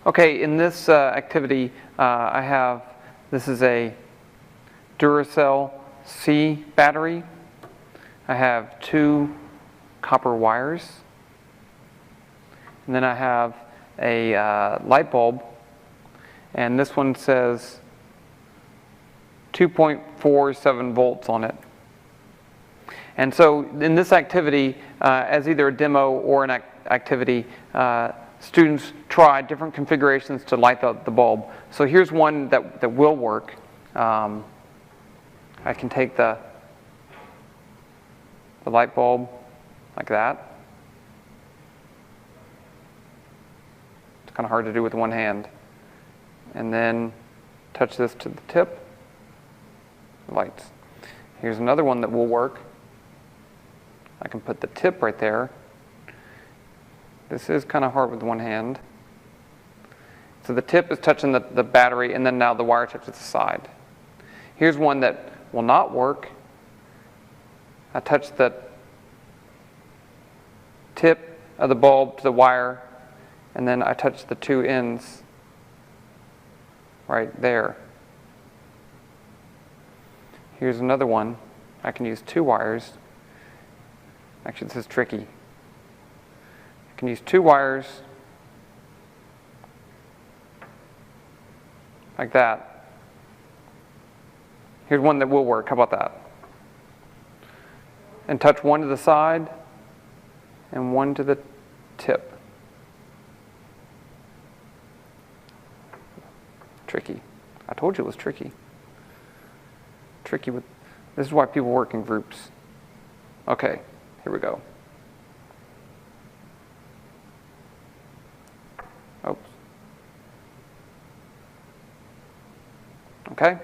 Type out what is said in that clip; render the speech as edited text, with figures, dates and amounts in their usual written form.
Okay, in this activity, this is a Duracell C battery. I have 2 copper wires. And then I have a light bulb. And this one says 2.47 volts on it. And so in this activity, as either a demo or an activity, students try different configurations to light the bulb. So here's one that will work. I can take the light bulb like that. It's kind of hard to do with one hand. And then touch this to the tip. Lights. Here's another one that will work. I can put the tip right there. This is kind of hard with one hand. So the tip is touching the battery, and then now the wire touches the side. Here's one that will not work. I touch the tip of the bulb to the wire, and then I touch the 2 ends right there. Here's another one. I can use 2 wires. Actually, this is tricky. I can use 2 wires like that. Here's one that will work. How about that? And touch one to the side and one to the tip. Tricky. I told you it was tricky. Tricky with, this is why people work in groups. Okay, here we go. Oops. Okay.